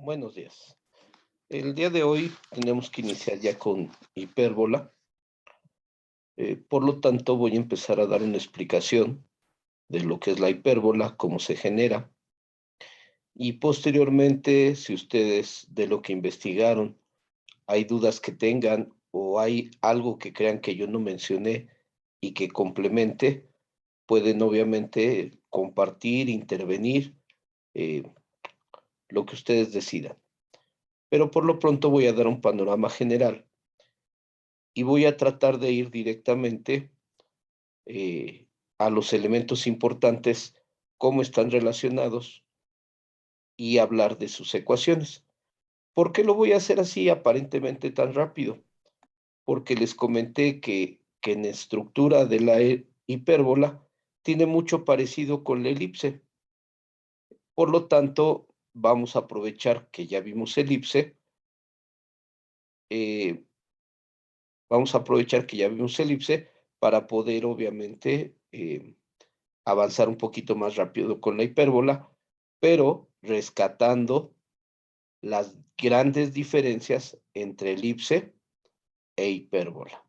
Buenos días. El día de hoy tenemos que iniciar ya con hipérbola. Por lo tanto, voy a empezar a dar una explicación de lo que es la hipérbola, cómo se genera. Y posteriormente, si ustedes de lo que investigaron hay dudas que tengan o hay algo que crean que yo no mencioné y que complemente, pueden obviamente compartir, intervenir, eh, lo que ustedes decidan. Pero por lo pronto voy a dar un panorama general y voy a tratar de ir directamente eh, a los elementos importantes, cómo están relacionados y hablar de sus ecuaciones. ¿Por qué lo voy a hacer así aparentemente tan rápido? Porque les comenté que en estructura de la hipérbola tiene mucho parecido con la elipse. Por lo tanto, vamos a aprovechar que ya vimos elipse, eh, vamos a aprovechar que ya vimos elipse para poder obviamente avanzar un poquito más rápido con la hipérbola, pero rescatando las grandes diferencias entre elipse e hipérbola.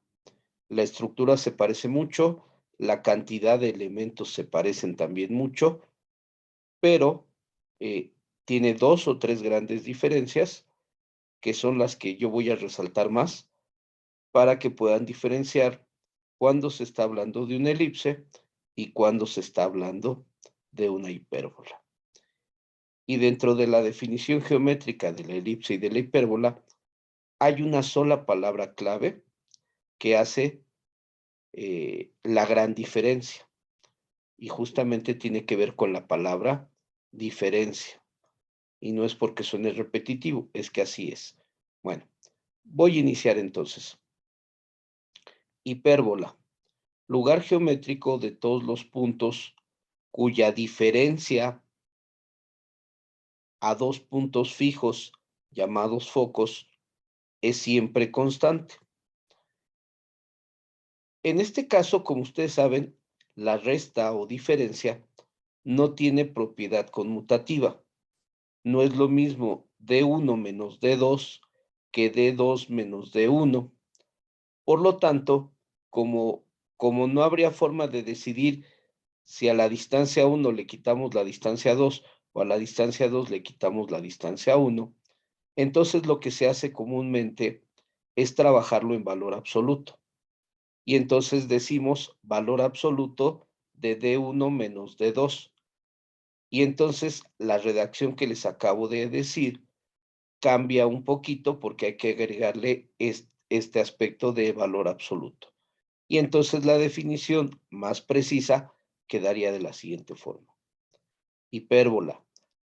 La estructura se parece mucho, la cantidad de elementos se parecen también mucho, pero tiene dos o tres grandes diferencias que son las que yo voy a resaltar más para que puedan diferenciar cuando se está hablando de una elipse y cuando se está hablando de una hipérbola. Y dentro de la definición geométrica de la elipse y de la hipérbola, hay una sola palabra clave que hace la gran diferencia. Y justamente tiene que ver con la palabra diferencia. Y no es porque suene repetitivo, es que así es. Bueno, voy a iniciar entonces. Hipérbola, lugar geométrico de todos los puntos cuya diferencia a dos puntos fijos llamados focos es siempre constante. En este caso, como ustedes saben, la resta o diferencia no tiene propiedad conmutativa. No es lo mismo D1 menos D2 que D2 menos D1. Por lo tanto, como, como no habría forma de decidir si a la distancia 1 le quitamos la distancia 2 o a la distancia 2 le quitamos la distancia 1, entonces lo que se hace comúnmente es trabajarlo en valor absoluto. Y entonces decimos valor absoluto de D1 menos D2. Y entonces la redacción que les acabo de decir cambia un poquito porque hay que agregarle este aspecto de valor absoluto. Y entonces la definición más precisa quedaría de la siguiente forma. Hipérbola,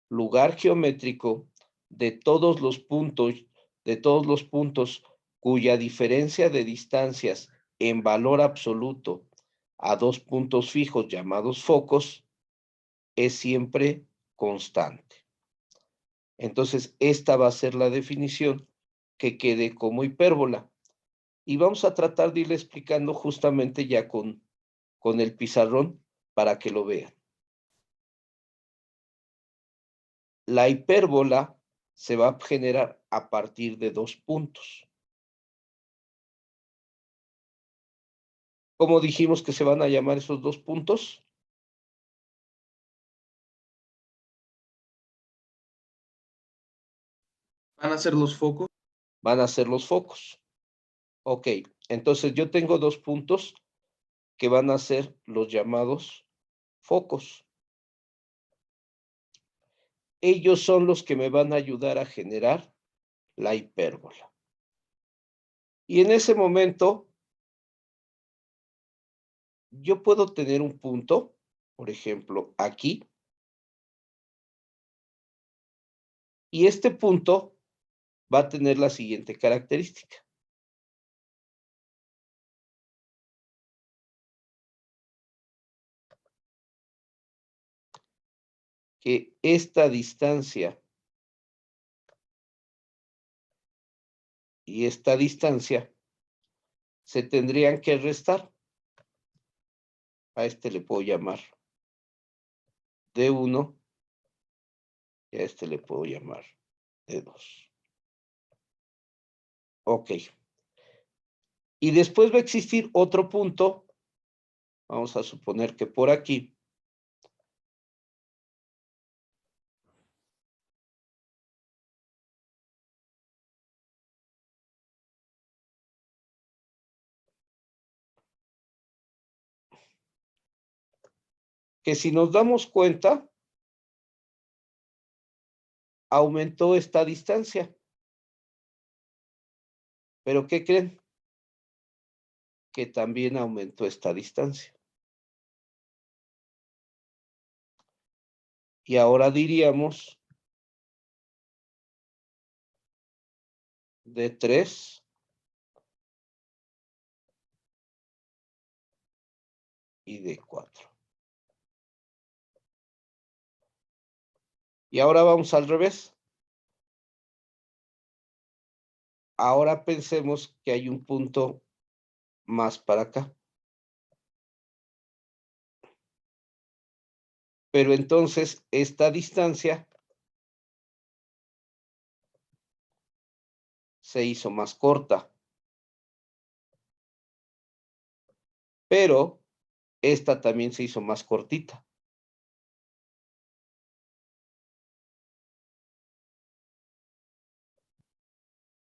lugar geométrico de todos los puntos cuya diferencia de distancias en valor absoluto a dos puntos fijos llamados focos es siempre constante. Entonces, esta va a ser la definición que quede como hipérbola. Y vamos a tratar de irle explicando justamente ya con el pizarrón para que lo vean. La hipérbola se va a generar a partir de dos puntos. ¿Cómo dijimos que se van a llamar esos dos puntos? ¿Van a ser los focos? Van a ser los focos. Ok, entonces yo tengo dos puntos que van a ser los llamados focos. Ellos son los que me van a ayudar a generar la hipérbola. Y en ese momento, yo puedo tener un punto, por ejemplo, aquí, y este punto va a tener la siguiente característica. Que esta distancia y esta distancia se tendrían que restar. A este le puedo llamar D1 y a este le puedo llamar de 2. Ok. Y después va a existir otro punto, vamos a suponer que por aquí, que si nos damos cuenta, aumentó esta distancia. ¿Pero qué creen? Que también aumentó esta distancia. Y ahora diríamos de 3 y de 4. Y ahora vamos al revés. Ahora pensemos que hay un punto más para acá. Pero entonces esta distancia se hizo más corta. Pero esta también se hizo más cortita.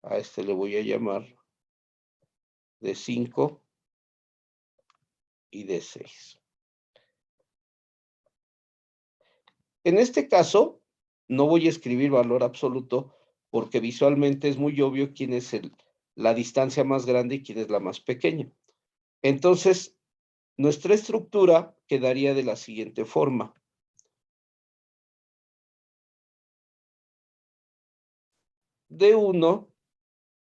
A este le voy a llamar de 5 y de 6. En este caso, no voy a escribir valor absoluto porque visualmente es muy obvio quién es la distancia más grande y quién es la más pequeña. Entonces, nuestra estructura quedaría de la siguiente forma. D1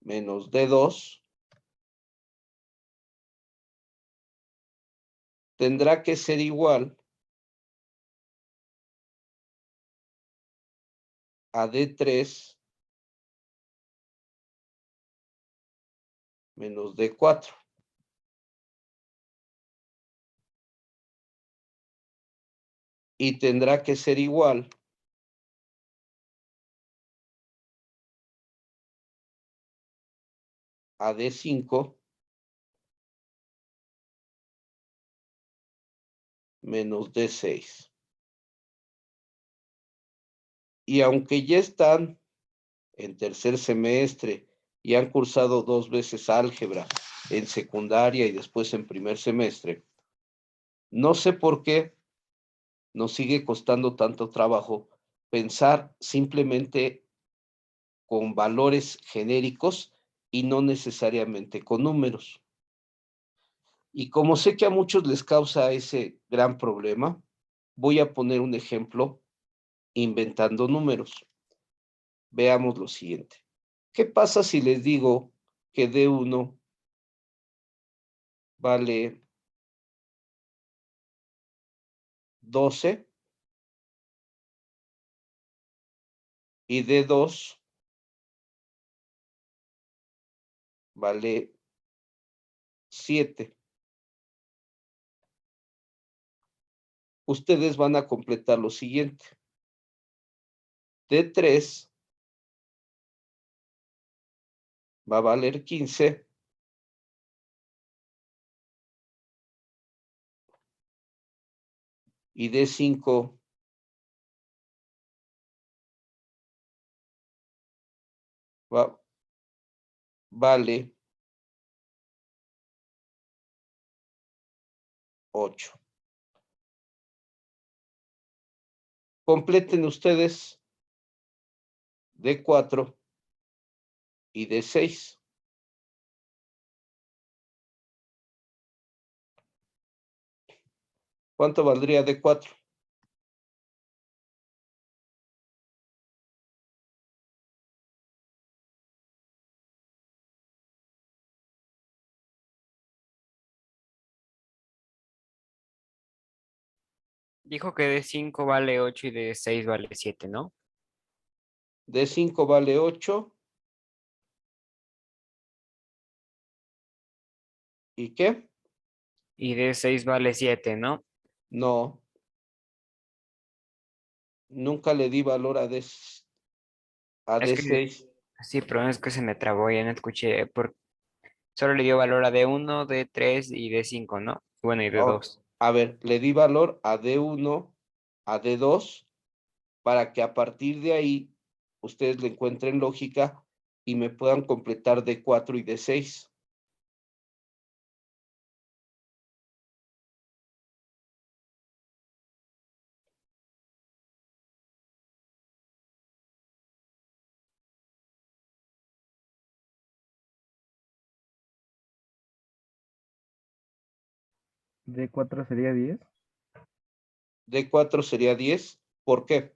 menos D2 tendrá que ser igual a D3 menos D4. Y tendrá que ser igual a D5 menos D6. Y aunque ya están en tercer semestre y han cursado 2 veces álgebra en secundaria y después en primer semestre, no sé por qué nos sigue costando tanto trabajo pensar simplemente con valores genéricos y no necesariamente con números. Y como sé que a muchos les causa ese gran problema, voy a poner un ejemplo inventando números. Veamos lo siguiente. ¿Qué pasa si les digo que D1 vale 12 y D2 vale 7? Ustedes van a completar lo siguiente. D3 va a valer 15 y D5 vale 8. Completen ustedes D4 y D6. ¿Cuánto valdría D4? Dijo que de 5 vale 8 y de 6 vale 7, ¿no? D5 vale 8. ¿Y qué? Y de 6 vale 7, ¿no? No, nunca le di valor a D. a Es que D6. sí, pero es que se me trabó, ya no escuché. Solo le dio valor a D1, D3 y D5, ¿no? Bueno, y Oh, D2. a ver, le di valor a D1, a D2, para que a partir de ahí ustedes le encuentren lógica y me puedan completar D4 y D6. D4 sería 10. D4 sería 10. ¿Por qué?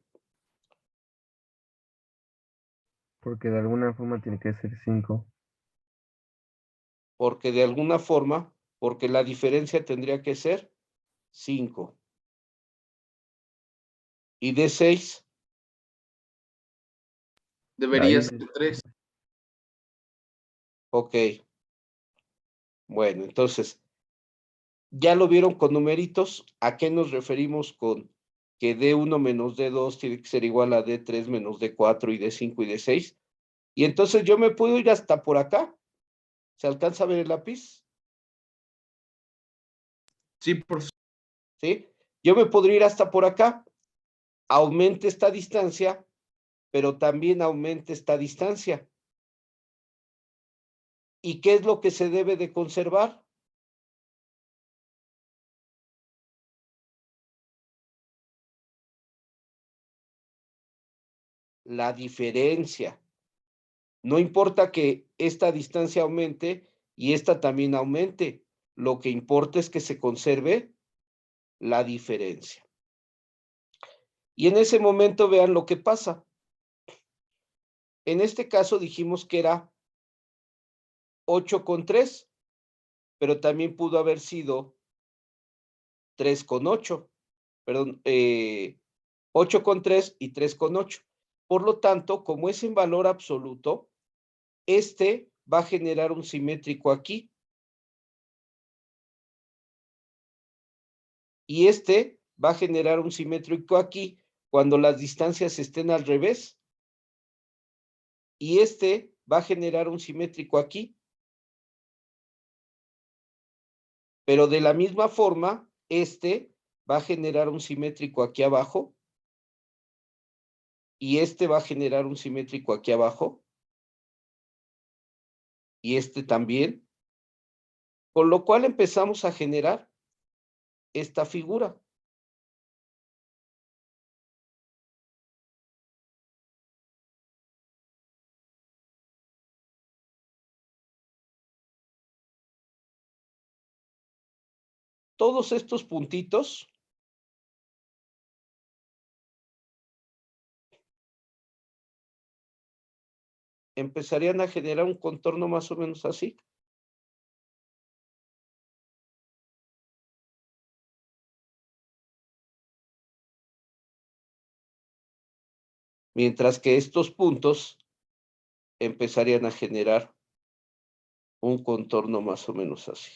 Porque de alguna forma tiene que ser 5. Porque de alguna forma, porque la diferencia tendría que ser 5. Y D6, Debería ser 3. ok. Bueno, entonces, ¿ya lo vieron con numeritos? ¿A qué nos referimos con que D1 menos D2 tiene que ser igual a D3 menos D4 y D5 y D6? Y entonces yo me puedo ir hasta por acá. ¿Se alcanza a ver el lápiz? Sí, por ¿Sí? Yo me podría ir hasta por acá. Aumente esta distancia, pero también aumente esta distancia. ¿Y qué es lo que se debe de conservar? La diferencia. No importa que esta distancia aumente y esta también aumente. Lo que importa es que se conserve la diferencia. Y en ese momento vean lo que pasa. En este caso dijimos que era 8,3, pero también pudo haber sido 3,8. Perdón, 8,3 y 3,8. Por lo tanto, como es en valor absoluto, este va a generar un simétrico aquí. Y este va a generar un simétrico aquí cuando las distancias estén al revés. Y este va a generar un simétrico aquí. Pero de la misma forma, este va a generar un simétrico aquí abajo. Y este va a generar un simétrico aquí abajo. Y este también. Con lo cual empezamos a generar esta figura. Todos estos puntitos empezarían a generar un contorno más o menos así. Mientras que estos puntos empezarían a generar un contorno más o menos así.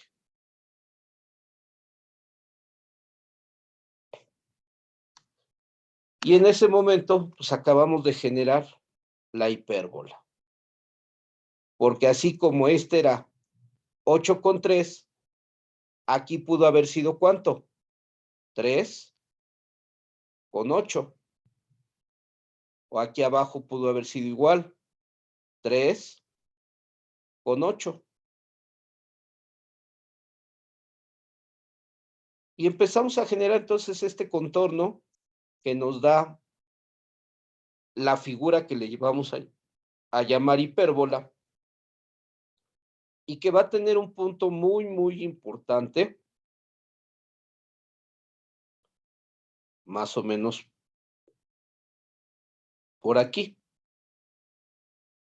Y en ese momento, pues acabamos de generar la hipérbola. Porque así como este era 8,3, aquí pudo haber sido ¿cuánto? 3,8. O aquí abajo pudo haber sido igual, 3,8. Y empezamos a generar entonces este contorno que nos da la figura que le llevamos a llamar hipérbola y que va a tener un punto muy, muy importante, más o menos por aquí.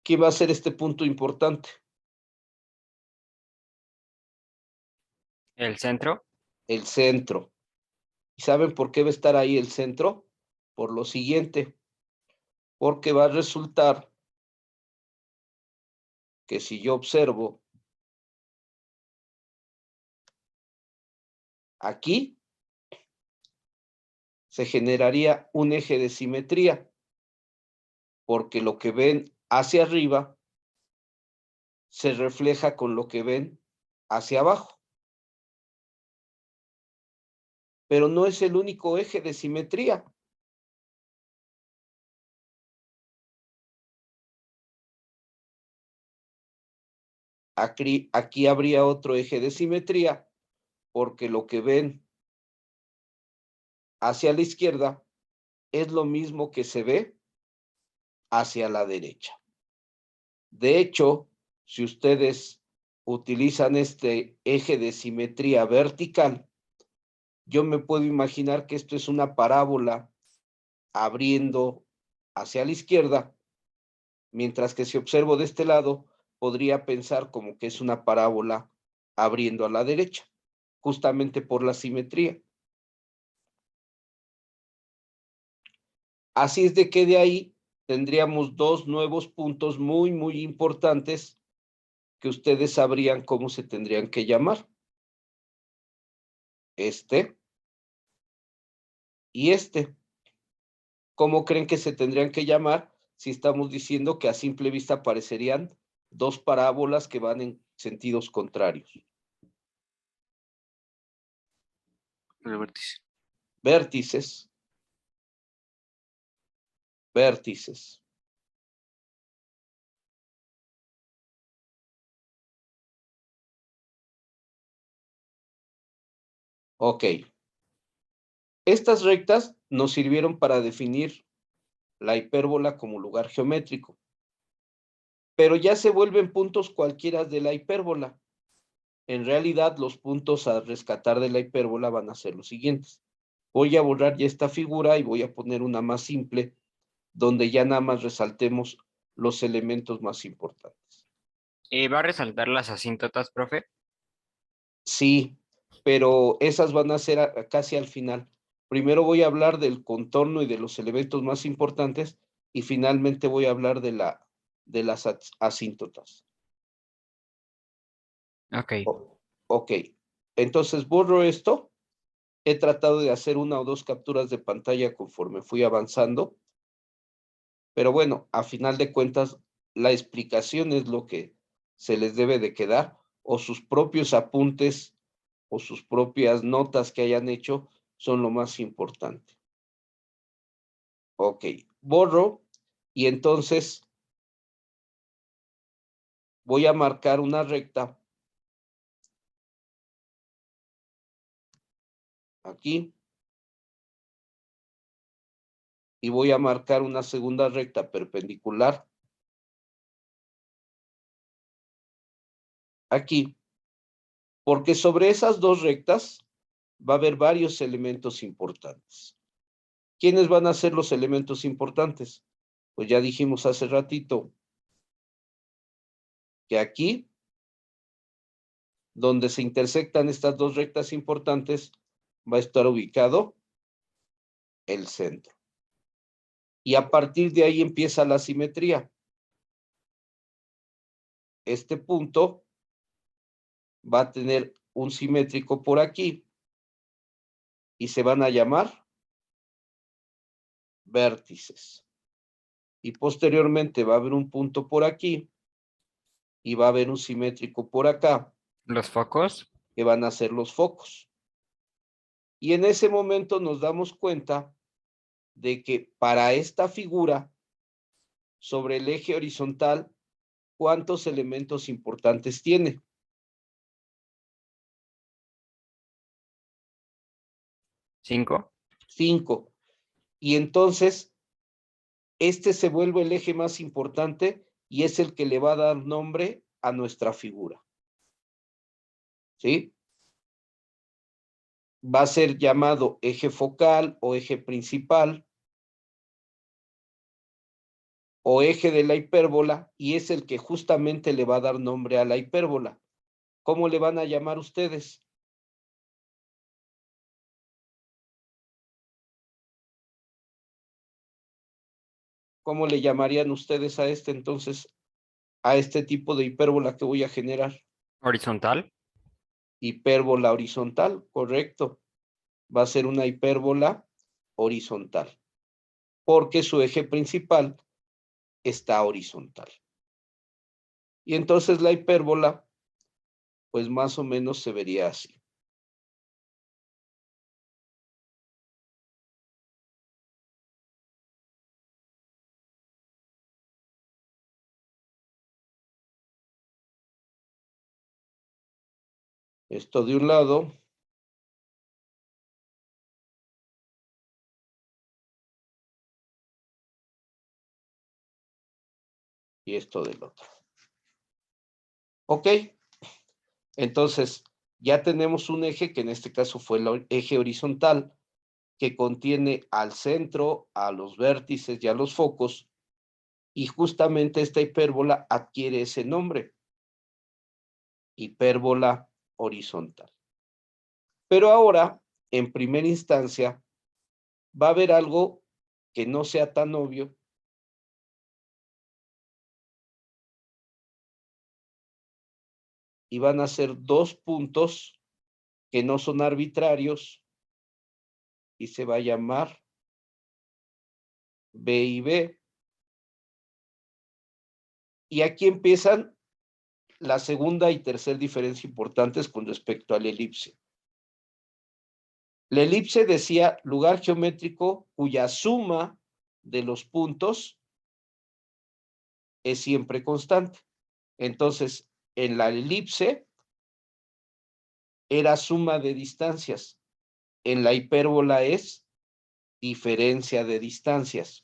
¿Qué va a ser este punto importante? El centro. El centro. ¿Y saben por qué va a estar ahí el centro? Por lo siguiente, porque va a resultar que si yo observo aquí, se generaría un eje de simetría. porque lo que ven hacia arriba se refleja con lo que ven hacia abajo. Pero no es el único eje de simetría. Aquí habría otro eje de simetría, porque lo que ven hacia la izquierda es lo mismo que se ve hacia la derecha. De hecho, si ustedes utilizan este eje de simetría vertical, yo me puedo imaginar que esto es una parábola abriendo hacia la izquierda, mientras que si observo de este lado, podría pensar como que es una parábola abriendo a la derecha, justamente por la simetría. Así es de que de ahí tendríamos dos nuevos puntos muy importantes que ustedes sabrían cómo se tendrían que llamar. Este y este. ¿Cómo creen que se tendrían que llamar si estamos diciendo que a simple vista parecerían dos parábolas que van en sentidos contrarios? El vértice. Vértices. Vértices. Ok. Estas rectas nos sirvieron para definir la hipérbola como lugar geométrico, pero ya se vuelven puntos cualquiera de la hipérbola. En realidad, los puntos a rescatar de la hipérbola van a ser los siguientes. Voy a borrar ya esta figura y voy a poner una más simple, donde ya nada más resaltemos los elementos más importantes. ¿Va a resaltar las asíntotas, profe? Sí, pero esas van a ser casi al final. Primero voy a hablar del contorno y de los elementos más importantes y finalmente voy a hablar de las asíntotas. Ok. Ok, entonces borro esto. He tratado de hacer una o dos capturas de pantalla conforme fui avanzando, pero bueno, a final de cuentas, la explicación es lo que se les debe de quedar, o sus propios apuntes o sus propias notas que hayan hecho son lo más importante. Ok, borro y entonces voy a marcar una recta aquí y voy a marcar una segunda recta perpendicular aquí, porque sobre esas dos rectas va a haber varios elementos importantes. ¿Quiénes van a ser los elementos importantes? Pues ya dijimos hace ratito que aquí, donde se intersectan estas dos rectas importantes, va a estar ubicado el centro. Y a partir de ahí empieza la simetría. Este punto va a tener un simétrico por aquí y se van a llamar vértices. Y posteriormente va a haber un punto por aquí y va a haber un simétrico por acá, ¿Los focos? que van a ser los focos. Y en ese momento nos damos cuenta de que para esta figura, sobre el eje horizontal, ¿cuántos elementos importantes tiene? 5. 5. Y entonces, este se vuelve el eje más importante y es el que le va a dar nombre a nuestra figura. ¿Sí? Va a ser llamado eje focal o eje principal o eje de la hipérbola y es el que justamente le va a dar nombre a la hipérbola. ¿Cómo le van a llamar ustedes? ¿Cómo le llamarían ustedes a este entonces, a este tipo de hipérbola que voy a generar? ¿Horizontal? Hipérbola horizontal, correcto. Va a ser una hipérbola horizontal, porque su eje principal está horizontal. Y entonces la hipérbola, pues más o menos se vería así. Esto de un lado. Y esto del otro. Ok. Entonces, ya tenemos un eje que en este caso fue el eje horizontal, que contiene al centro, a los vértices y a los focos, y justamente esta hipérbola adquiere ese nombre, hipérbola horizontal. Pero ahora, en primera instancia, va a haber algo que no sea tan obvio. Y van a ser dos puntos que no son arbitrarios y se va a llamar B y B. Y aquí empiezan la segunda y tercera diferencia importantes con respecto a la elipse. La elipse decía lugar geométrico cuya suma de los puntos es siempre constante. Entonces, en la elipse era suma de distancias. En la hipérbola es diferencia de distancias.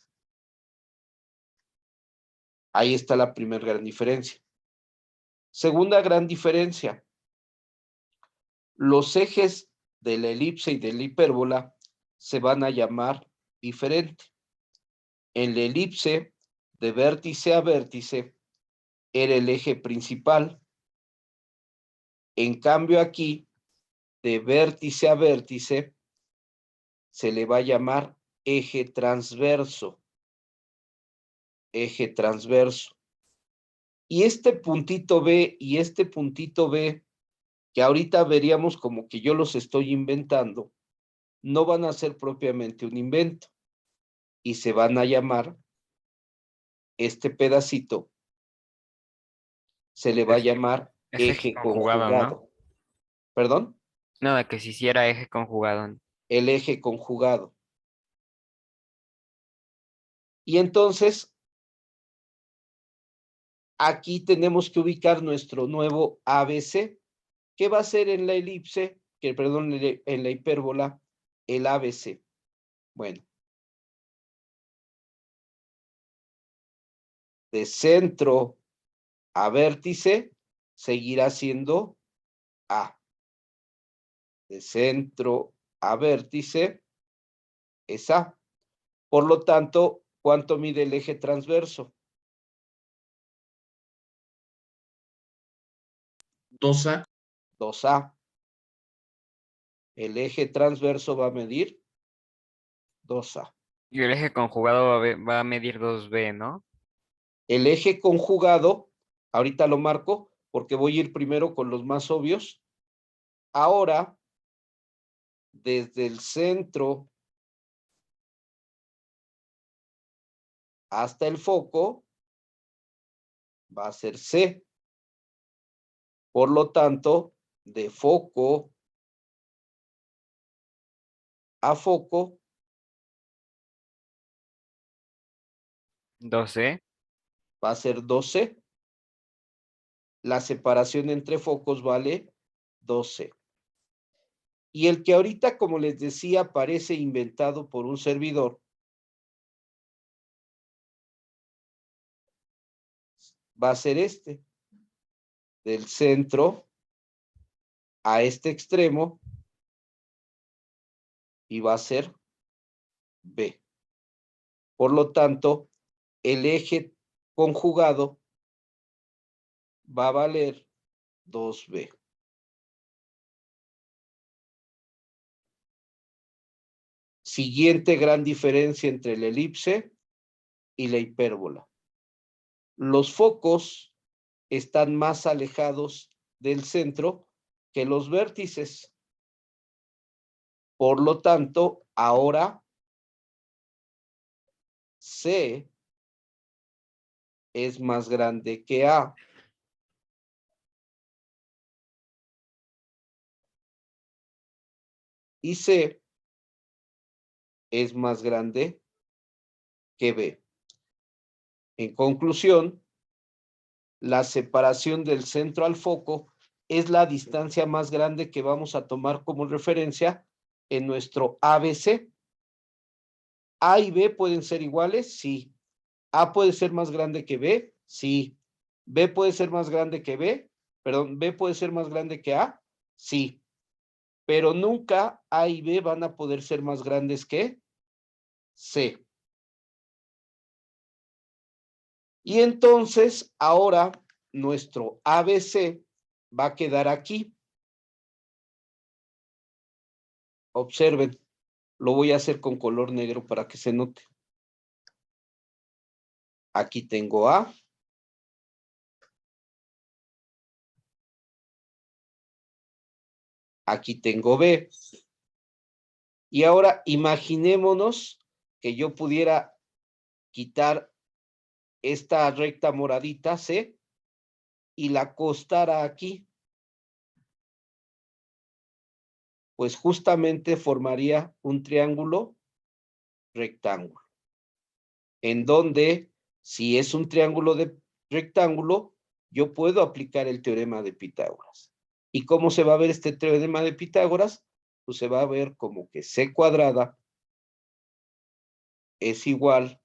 Ahí está la primera gran diferencia. Segunda gran diferencia. Los ejes de la elipse y de la hipérbola se van a llamar diferente. En la elipse, de vértice a vértice, era el eje principal. En cambio aquí, de vértice a vértice, se le va a llamar eje transverso. Eje transverso. Y este puntito B y este puntito B, que ahorita veríamos como que yo los estoy inventando, no van a ser propiamente un invento. Y se van a llamar, este pedacito, se le va a llamar Es eje eje conjugado, ¿no? conjugado. ¿Perdón? No, de que si hiciera eje conjugado. El eje conjugado. Y entonces, aquí tenemos que ubicar nuestro nuevo ABC, que va a ser en la elipse, perdón, en la hipérbola, el ABC. Bueno. De centro a vértice, seguirá siendo A. De centro a vértice es A. Por lo tanto, ¿cuánto mide el eje transverso? 2A. 2A. El eje transverso va a medir 2A. Y el eje conjugado va a medir 2B, ¿no? El eje conjugado, ahorita lo marco porque voy a ir primero con los más obvios. Ahora, desde el centro hasta el foco, va a ser C. Por lo tanto, de foco a foco, 2C. va a ser 12. La separación entre focos vale 12. Y el que ahorita, como les decía, parece inventado por un servidor, va a ser este. Del centro a este extremo y va a ser B. Por lo tanto, el eje conjugado va a valer 2B. Siguiente gran diferencia entre la elipse y la hipérbola. Los focos están más alejados del centro que los vértices. Por lo tanto, ahora C es más grande que A. Y C es más grande que B. En conclusión, la separación del centro al foco es la distancia más grande que vamos a tomar como referencia en nuestro ABC. A y B pueden ser iguales, sí. A puede ser más grande que B, sí. B puede ser más grande que B, perdón, B puede ser más grande que A, sí. Pero nunca A y B van a poder ser más grandes que C. Y entonces, ahora, nuestro ABC va a quedar aquí. Observen, lo voy a hacer con color negro para que se note. Aquí tengo A. Aquí tengo B. Y ahora imaginémonos que yo pudiera quitar esta recta moradita C y la acostara aquí. Pues justamente formaría un triángulo rectángulo. En donde, si es un triángulo de rectángulo, yo puedo aplicar el teorema de Pitágoras. ¿Y cómo se va a ver este teorema de Pitágoras? Pues se va a ver como que C cuadrada es igual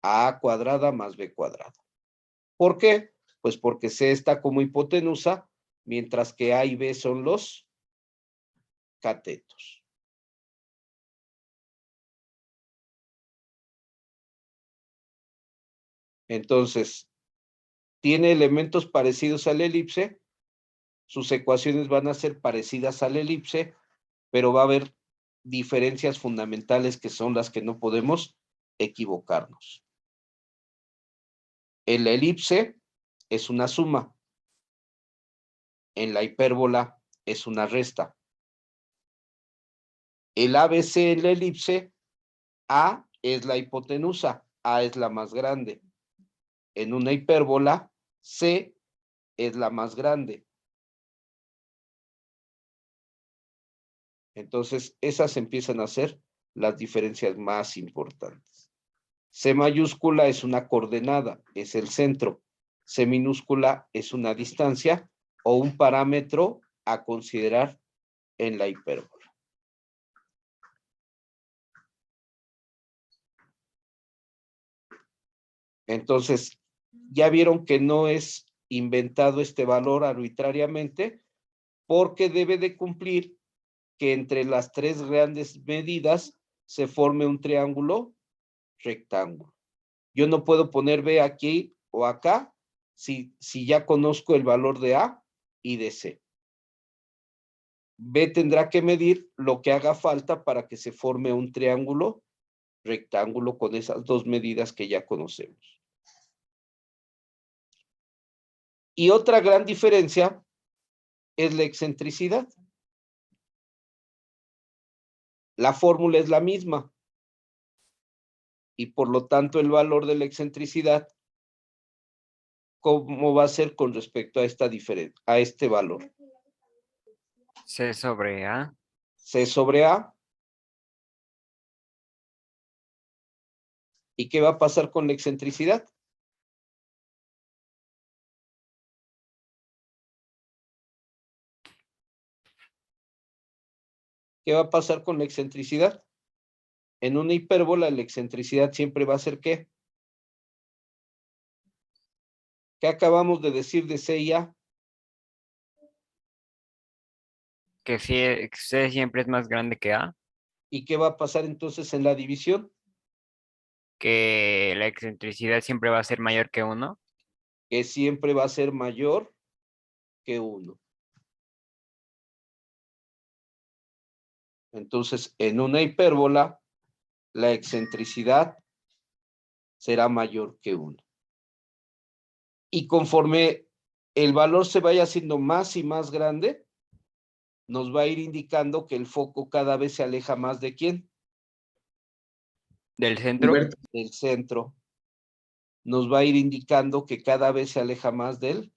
a A cuadrada más B cuadrada. ¿Por qué? Pues porque C está como hipotenusa, mientras que A y B son los catetos. Entonces, tiene elementos parecidos a la elipse, sus ecuaciones van a ser parecidas a la elipse, pero va a haber diferencias fundamentales que son las que no podemos equivocarnos. En la elipse es una suma. En la hipérbola es una resta. El ABC en la elipse, A es la hipotenusa, A es la más grande. En una hipérbola, C es la más grande. Entonces, esas empiezan a ser las diferencias más importantes. C mayúscula es una coordenada, es el centro. C minúscula es una distancia o un parámetro a considerar en la hipérbola. Entonces, ya vieron que no es inventado este valor arbitrariamente porque debe de cumplir que entre las tres grandes medidas se forme un triángulo rectángulo. Yo no puedo poner B aquí o acá si ya conozco el valor de A y de C. B tendrá que medir lo que haga falta para que se forme un triángulo rectángulo con esas dos medidas que ya conocemos. Y otra gran diferencia es la excentricidad. La fórmula es la misma. Y por lo tanto el valor de la excentricidad, ¿cómo va a ser con respecto a esta diferencia, a este valor? C sobre A. C sobre A. ¿Y qué va a pasar con la excentricidad? ¿Qué va a pasar con la excentricidad? En una hipérbola, la excentricidad siempre va a ser ¿qué? ¿Qué acabamos de decir de C y A? Que C siempre es más grande que A. ¿Y qué va a pasar entonces en la división? Que la excentricidad siempre va a ser mayor que 1. Que siempre va a ser mayor que 1. Entonces, en una hipérbola, la excentricidad será mayor que 1. Y conforme el valor se vaya haciendo más y más grande, nos va a ir indicando que el foco cada vez se aleja más de ¿quién? Del centro. Del centro. nos va a ir indicando que cada vez se aleja más del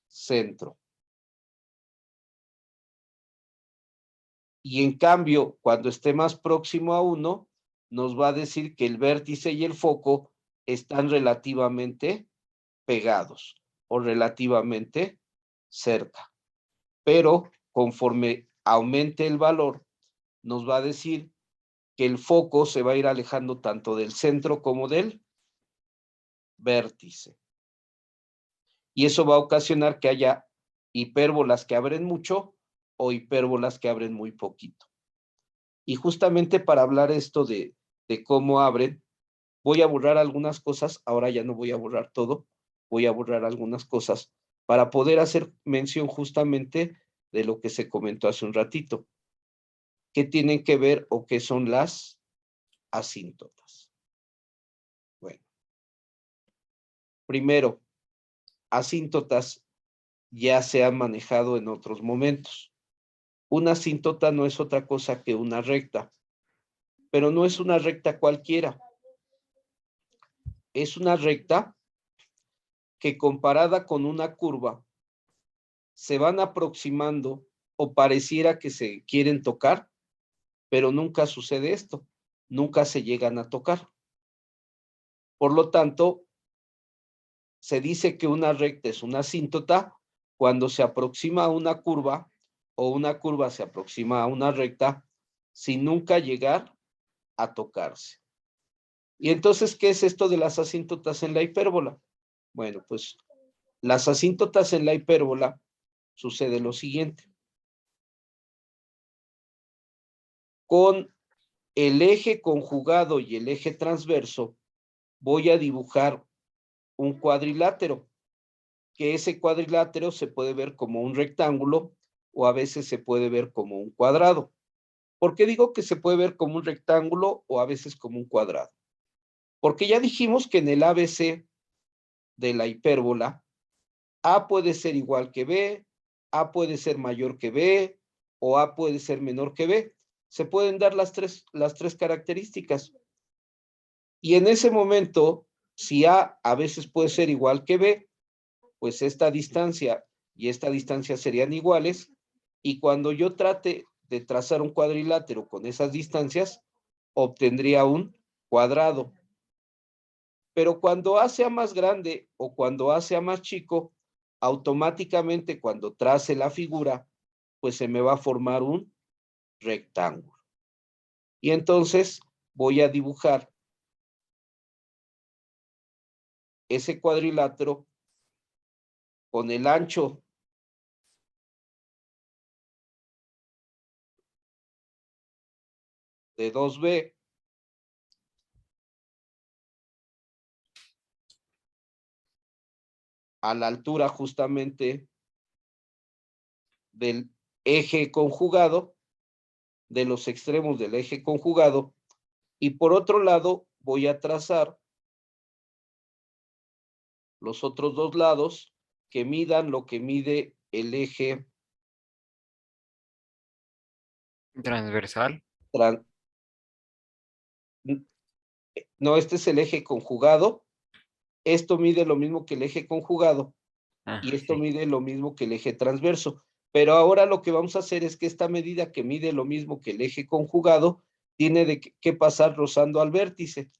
centro. Y en cambio, cuando esté más próximo a 1, nos va a decir que el vértice y el foco están relativamente pegados o relativamente cerca. Pero conforme aumente el valor, nos va a decir que el foco se va a ir alejando tanto del centro como del vértice. Y eso va a ocasionar que haya hipérbolas que abren mucho o hipérbolas que abren muy poquito. Y justamente para hablar esto de cómo abren, voy a borrar algunas cosas, ahora ya no voy a borrar todo, voy a borrar algunas cosas para poder hacer mención justamente de lo que se comentó hace un ratito. ¿Qué tienen que ver o qué son las asíntotas? Bueno, primero, asíntotas ya se han manejado en otros momentos. Una asíntota no es otra cosa que una recta, pero no es una recta cualquiera. Es una recta que comparada con una curva se van aproximando o pareciera que se quieren tocar, pero nunca sucede esto, nunca se llegan a tocar. Por lo tanto, se dice que una recta es una asíntota cuando se aproxima a una curva o una curva se aproxima a una recta sin nunca llegar a tocarse. Y entonces, ¿qué es esto de las asíntotas en la hipérbola? Bueno, pues las asíntotas en la hipérbola sucede lo siguiente. Con el eje conjugado y el eje transverso, voy a dibujar un cuadrilátero, que ese cuadrilátero se puede ver como un rectángulo o a veces se puede ver como un cuadrado. ¿Por qué digo que se puede ver como un rectángulo o a veces como un cuadrado? Porque ya dijimos que en el ABC de la hipérbola, A puede ser igual que B, A puede ser mayor que B o A puede ser menor que B. Se pueden dar las tres características. Y en ese momento, si A veces puede ser igual que B, pues esta distancia y esta distancia serían iguales. Y cuando yo trate de trazar un cuadrilátero con esas distancias, obtendría un cuadrado. Pero cuando A sea más grande o cuando A sea más chico, automáticamente cuando trace la figura, pues se me va a formar un rectángulo. Y entonces voy a dibujar ese cuadrilátero con el ancho de 2B a la altura justamente del eje conjugado, de los extremos del eje conjugado, y por otro lado voy a trazar los otros dos lados que midan lo que mide el eje Transversal. No, este es el eje conjugado. Esto mide lo mismo que el eje conjugado y esto Sí. mide lo mismo que el eje transverso. Pero ahora lo que vamos a hacer es que esta medida que mide lo mismo que el eje conjugado tiene que pasar rozando al vértice.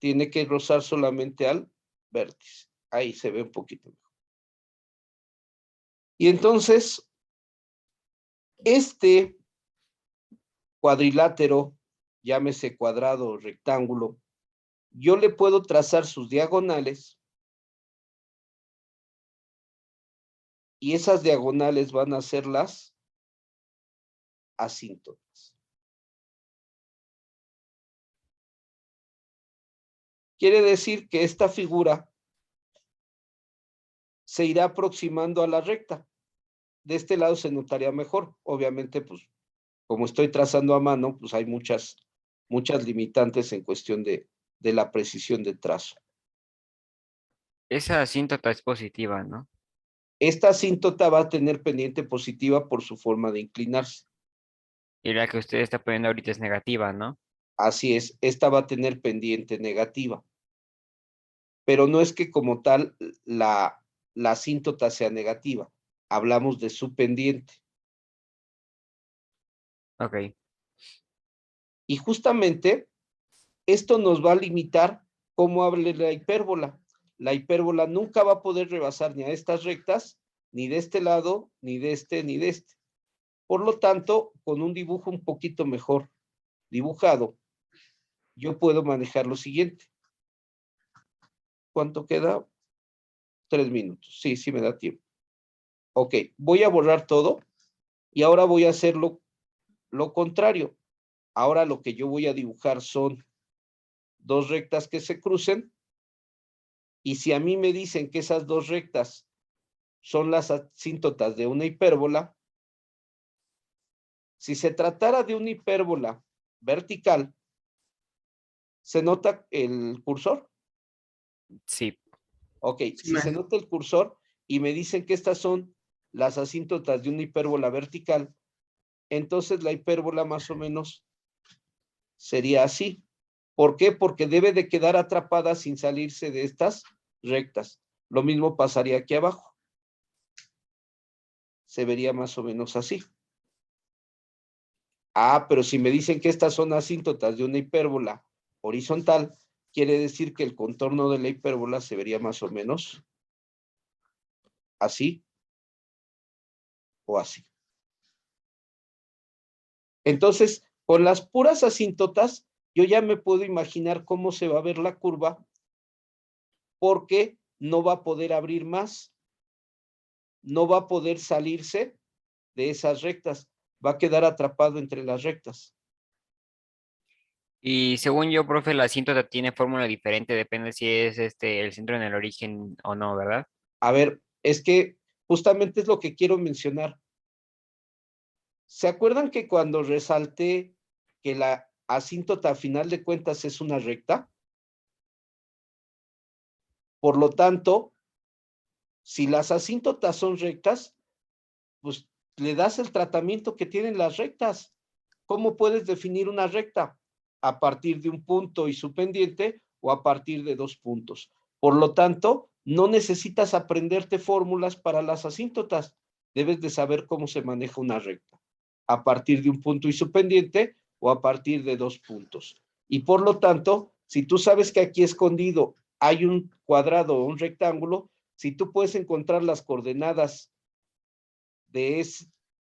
Tiene que rozar solamente al vértice. Ahí se ve un poquito mejor. Y entonces, este cuadrilátero, llámese cuadrado o rectángulo, yo le puedo trazar sus diagonales y esas diagonales van a ser las asíntotas. Quiere decir que esta figura se irá aproximando a la recta. De este lado se notaría mejor. Obviamente, pues, como estoy trazando a mano, pues hay muchas limitantes en cuestión de la precisión de trazo. Esa asíntota es positiva, ¿no? Esta asíntota va a tener pendiente positiva por su forma de inclinarse. Y la que usted está poniendo ahorita es negativa, ¿no? Así es, esta va a tener pendiente negativa. Pero no es que como tal la asíntota sea negativa. Hablamos de su pendiente. Ok. Y justamente esto nos va a limitar cómo hable la hipérbola. La hipérbola nunca va a poder rebasar ni a estas rectas, ni de este lado, ni de este, ni de este. Por lo tanto, con un dibujo un poquito mejor dibujado, yo puedo manejar lo siguiente. ¿Cuánto queda? 3 minutos. Sí, sí me da tiempo. Ok, voy a borrar todo y ahora voy a hacer lo contrario. Ahora lo que yo voy a dibujar son dos rectas que se crucen, y si a mí me dicen que esas dos rectas son las asíntotas de una hipérbola, si se tratara de una hipérbola vertical, ¿se nota el cursor? Sí. Ok, si se nota el cursor y me dicen que estas son las asíntotas de una hipérbola vertical, entonces la hipérbola más o menos sería así. ¿Por qué? Porque debe de quedar atrapada sin salirse de estas rectas. Lo mismo pasaría aquí abajo. Se vería más o menos así. Ah, pero si me dicen que estas son asíntotas de una hipérbola horizontal, quiere decir que el contorno de la hipérbola se vería más o menos así o así. Entonces, con las puras asíntotas, yo ya me puedo imaginar cómo se va a ver la curva, porque no va a poder abrir más, no va a poder salirse de esas rectas, va a quedar atrapado entre las rectas. Y según yo, profe, la asíntota tiene fórmula diferente, depende si es el centro en el origen o no, ¿verdad? A ver, es que justamente es lo que quiero mencionar. ¿Se acuerdan que cuando resalté que la asíntota a final de cuentas es una recta? Por lo tanto, si las asíntotas son rectas, pues le das el tratamiento que tienen las rectas. ¿Cómo puedes definir una recta? A partir de un punto y su pendiente o a partir de dos puntos. Por lo tanto, no necesitas aprenderte fórmulas para las asíntotas. Debes de saber cómo se maneja una recta. A partir de un punto y su pendiente o a partir de dos puntos. Y por lo tanto, si tú sabes que aquí escondido hay un cuadrado o un rectángulo, si tú puedes encontrar las coordenadas de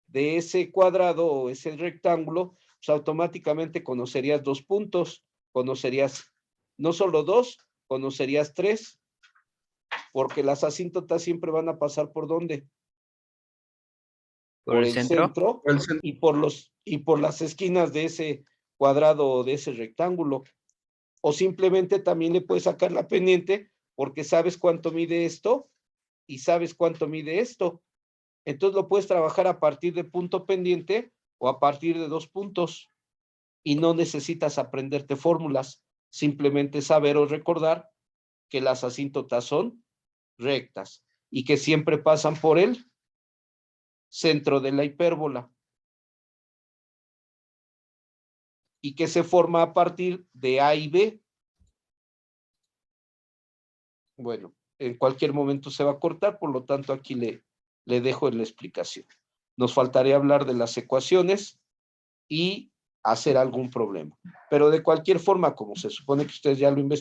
ese cuadrado o ese rectángulo, pues automáticamente conocerías dos puntos, conocerías no solo dos, conocerías tres, porque las asíntotas siempre van a pasar ¿por dónde? Por Por el el centro. centro y por las esquinas de ese cuadrado o de ese rectángulo. O simplemente también le puedes sacar la pendiente porque sabes cuánto mide esto y sabes cuánto mide esto. Entonces lo puedes trabajar a partir de punto pendiente o a partir de dos puntos y no necesitas aprenderte fórmulas, simplemente saber o recordar que las asíntotas son rectas y que siempre pasan por el centro de la hipérbola y que se forma a partir de A y B. Bueno, en cualquier momento se va a cortar, por lo tanto aquí le dejo en la explicación. Nos faltaría hablar de las ecuaciones y hacer algún problema. Pero de cualquier forma, como se supone que ustedes ya lo investigaron,